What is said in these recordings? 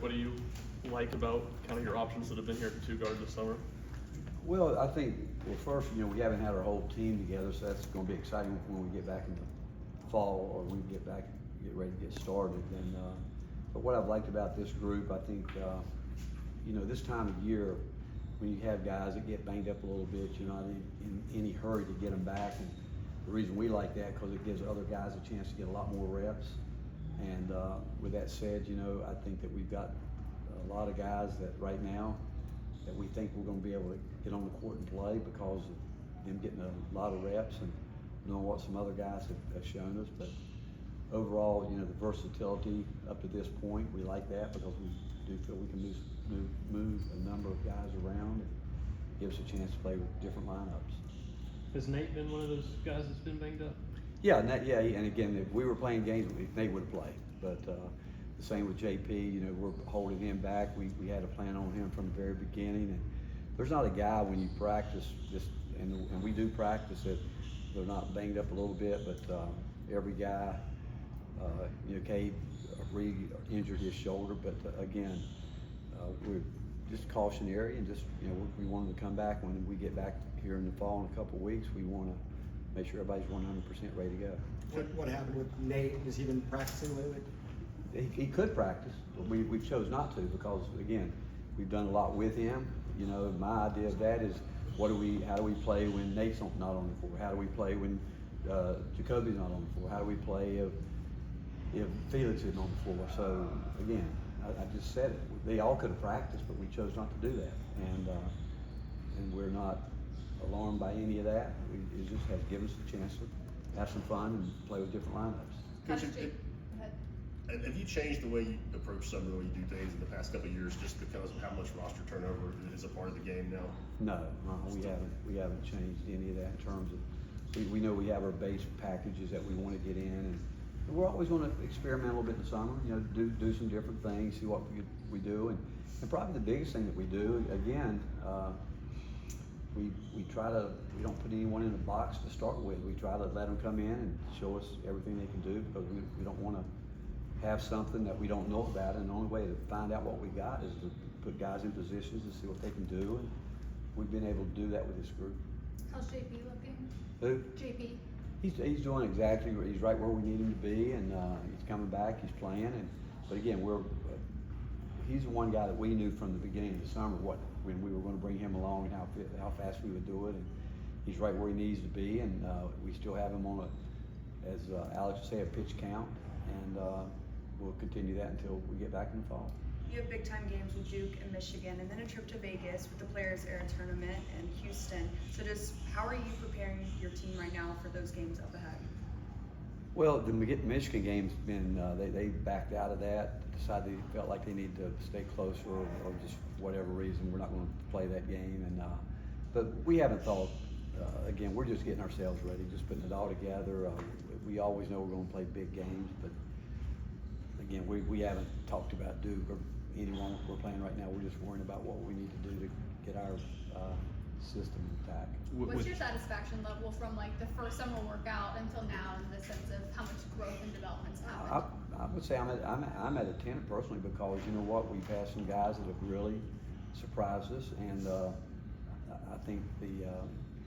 What do you like about kind of your options that have been here at the two guard this summer? Well, I think, first, we haven't had our whole team together, so that's going to be exciting when we get back in the fall or we get ready to get started. And but what I've liked about this group, I think, this time of year, when you have guys that get banged up a little bit, you're not in any hurry to get them back. And the reason we like that, because it gives other guys a chance to get a lot more reps. And with that said, I think that we've got a lot of guys that right now that we think we're going to be able to get on the court and play because of them getting a lot of reps and knowing what some other guys have shown us. But overall, the versatility up to this point, we like that because we do feel we can move a number of guys around and give us a chance to play with different lineups. Has Nate been one of those guys that's been banged up? Yeah, and again, if we were playing games, Nate would have played. But the same with JP, we're holding him back. We had a plan on him from the very beginning. And there's not a guy when you practice this, and we do practice it, they're not banged up a little bit, but every guy, Cade re-injured his shoulder, but again, we're just cautionary and just, we want him to come back when we get back here in the fall in a couple of weeks. We want to make sure everybody's 100% ready to go. What happened with Nate? Has he been practicing lately? He could practice, but we chose not to because, again, we've done a lot with him. My idea of that is how do we play when Nate's not on the floor? How do we play when Jacoby's not on the floor? How do we play if Felix isn't on the floor? So, again, I just said it. They all could have practiced, but we chose not to do that. And we're not alarmed by any of that. It just has given us a chance to have some fun and play with different lineups. Coach, have you changed the way you approach some of the way you do things in the past couple of years just because of how much roster turnover is a part of the game now? No, we haven't changed any of that in terms of, we know we have our base packages that we want to get in, and we're always going to experiment a little bit in the summer, do some different things, see what we do, and probably the biggest thing that we do, again, we don't put anyone in a box to start with. We try to let them come in and show us everything they can do because we don't want to have something that we don't know about, and the only way to find out what we got is to put guys in positions to see what they can do, and we've been able to do that with this group. How's JP looking? Who? JP. He's doing exactly. He's right where we need him to be, and he's coming back. He's playing, but again, he's the one guy that we knew from the beginning of the summer when we were going to bring him along and how fast we would do it, and he's right where he needs to be, and we still have him on as Alex would say, a pitch count, and we'll continue that until we get back in the fall. You have big time games with Duke and Michigan, and then a trip to Vegas with the Players Era Tournament and Houston. So how are you preparing your team right now for those games up ahead? Well, the Michigan game's been, they backed out of that, decided they felt like they needed to stay closer or just whatever reason, we're not going to play that game. And but we haven't thought, again, we're just getting ourselves ready, just putting it all together. We always know we're going to play big games, but again, we haven't talked about Duke or anyone we're playing right now. We're just worrying about what we need to do to get our system intact. What's your satisfaction level from like the first summer workout until now, in the sense of how much growth and development's happened? I would say I'm at a 10 personally because you know what, we've had some guys that have really surprised us, and I think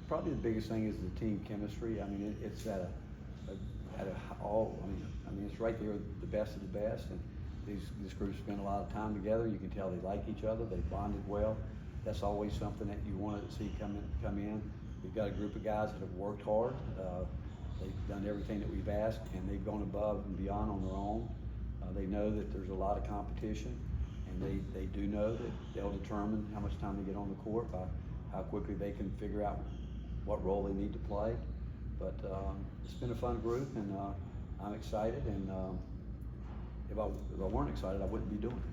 probably the biggest thing is the team chemistry. I mean, it's at it's right there, the best of the best, and this group spent a lot of time together. You can tell they like each other, they bonded well. That's always something that you want to see come in. We've got a group of guys that have worked hard. They've done everything that we've asked, and they've gone above and beyond on their own. They know that there's a lot of competition, and they do know that they'll determine how much time they get on the court by how quickly they can figure out what role they need to play. But it's been a fun group, and I'm excited, and if I weren't excited, I wouldn't be doing it.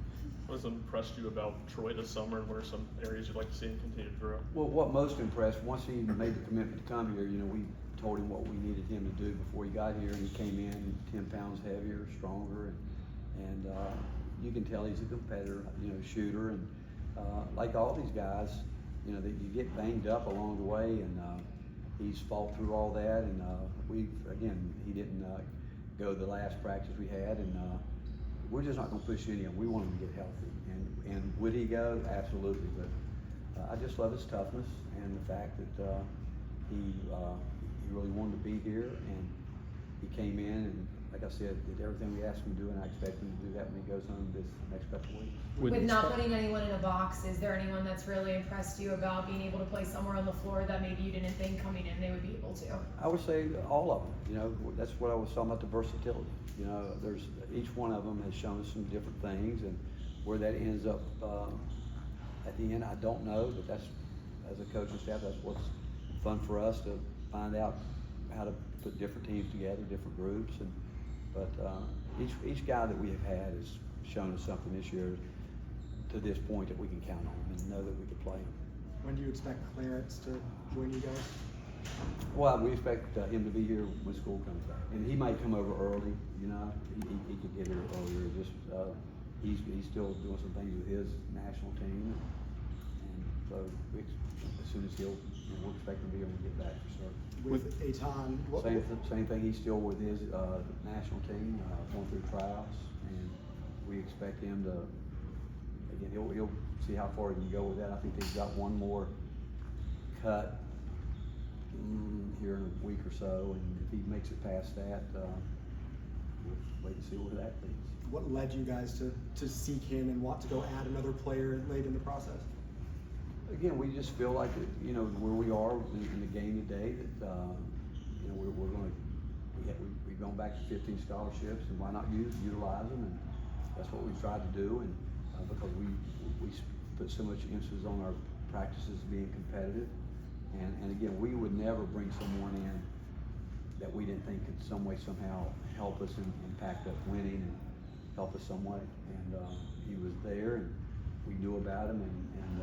What has impressed you about Troy this summer, and what are some areas you'd like to see him continue to grow? Well, what most impressed, once he made the commitment to come here, we told him what we needed him to do before he got here, and he came in 10 pounds heavier, stronger, and you can tell he's a competitor, shooter, and like all these guys, that you get banged up along the way, and he's fought through all that, and he didn't go the last practice we had, and we're just not gonna push any of them. We want him to get healthy. And would he go? Absolutely. But I just love his toughness and the fact that he really wanted to be here, and he came in and, like I said, did everything we asked him to do, and I expect him to do that when he goes home this next couple of weeks. With not putting anyone in a box, is there anyone that's really impressed you about being able to play somewhere on the floor that maybe you didn't think coming in they would be able to? I would say all of them. You know, that's what I was talking about, the versatility. You know, there's each one of them has shown us some different things, and where that ends up at the end, I don't know. But that's, as a coaching staff, that's what's fun for us to find out how to put different teams together, different groups, but each guy that we have had has shown us something this year to this point that we can count on and know that we can play him. When do you expect Clarence to join you guys? Well, we expect him to be here when school comes back, and he might come over early. You know, he could get here earlier. Just he's still doing some things with his national team, and so as soon as we're expecting to be able to get back for sure. With Aton, Same thing. He's still with his national team, going through tryouts, and we expect him to. Again, he'll see how far he can go with that. I think he's got one more cut here in a week or so, and if he makes it past that, we'll wait and see where that leads. what led you guys to seek him and want to go add another player late in the process? Again, we just feel like, you know, where we are in the game today, that, you know, we're going to, we've gone back to 15 scholarships, and why not utilize them? And that's what we've tried to do, and because we put so much emphasis on our practices being competitive. And again, we would never bring someone in that we didn't think could some way, somehow help us and impact us winning and help us some way. And he was there, and we knew about him, and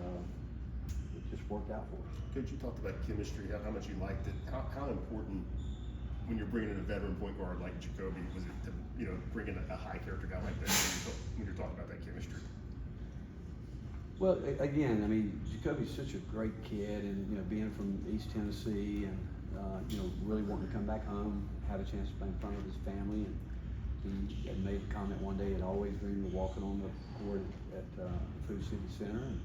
it just worked out for us. Coach, you talked about chemistry, how much you liked it. How important, when you're bringing in a veteran point guard like Jacoby, was it to, you know, bring in a high character guy like that when you're talking about that chemistry? Well, again, I mean, Jacoby's such a great kid, and, you know, being from East Tennessee, and you know, really wanting to come back home, have a chance to play in front of his family, and he had made a comment one day, he'd always dreamed of walking on the court at Food City Center, and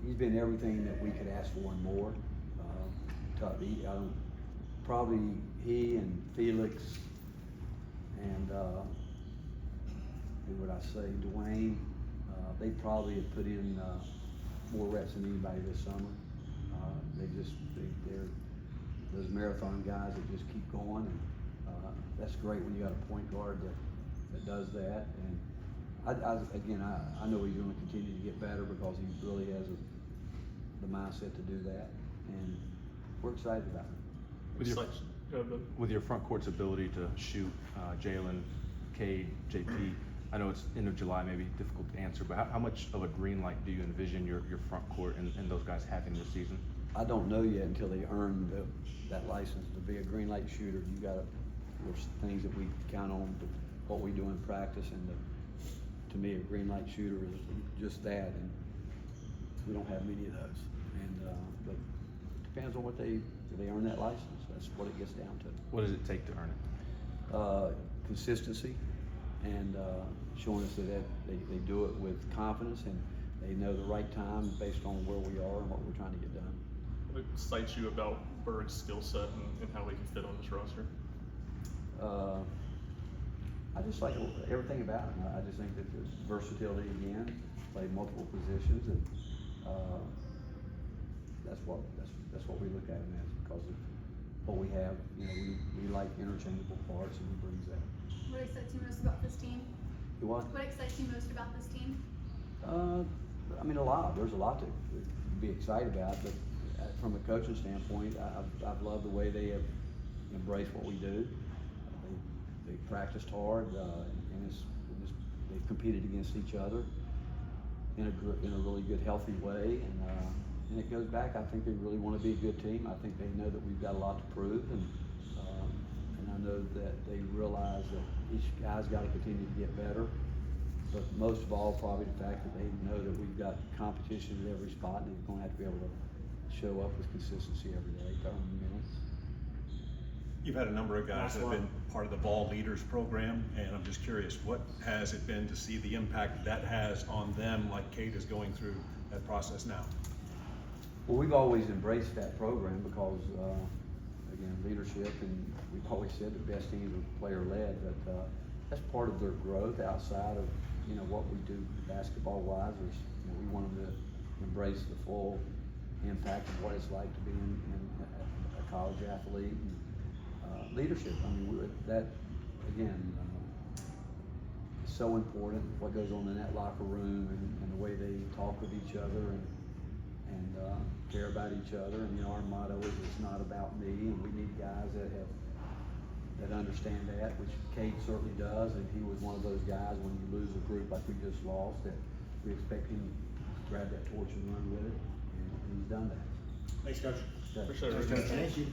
he's been everything that we could ask for and more. Probably he and Felix and who would I say, Dwayne, they probably have put in more reps than anybody this summer. They're those marathon guys that just keep going, and that's great when you got a point guard that does that. And I know he's going to continue to get better because he really has the mindset to do that, and we're excited about it. With your front court's ability to shoot, Jalen, Cade, JP, I know it's end of July, maybe difficult to answer, but how much of a green light do you envision your front court and those guys having this season? I don't know yet until they earn that license to be a green light shooter. There's things that we count on, what we do in practice, and to me, a green light shooter is just that, and we don't have many of those. But it depends on what they earn that license. That's what it gets down to. What does it take to earn it? Consistency, and showing us that they do it with confidence, and they know the right time based on where we are and what we're trying to get done. What excites you about Berg's skill set and how he can fit on this roster? I just like everything about him. I just think that there's versatility again, play multiple positions, and that's what we look at him as, because of what we have. You know, we like interchangeable parts, and he brings that. What excites you most about this team? You what? What excites you most about this team? I mean, a lot. There's a lot to be excited about, but from a coaching standpoint, I've loved the way they have embraced what we do. They practiced hard, and they've competed against each other in a really good, healthy way, and it goes back. I think they really want to be a good team. I think they know that we've got a lot to prove, and I know that they realize that each guy's got to continue to get better. But most of all, probably the fact that they know that we've got competition at every spot, and they're going to have to be able to show up with consistency every day, 30 minutes. You've had a number of guys that have been part of the Ball Leaders program, and I'm just curious, what has it been to see the impact that has on them, like Kate is going through that process now? Well, we've always embraced that program because, again, leadership, and we've always said the best teams are player-led, but that's part of their growth outside of, what we do basketball-wise. We want them to embrace the full impact of what it's like to be in a college athlete. And, leadership, that, again, is so important, what goes on in that locker room and the way they talk with each other and care about each other. And our motto is it's not about me, and we need guys that understand that, which Cade certainly does, and he was one of those guys when you lose a group like we just lost, that we expect him to grab that torch and run with it, and he's done that. Thanks, Coach. Okay. Appreciate it. Thank you.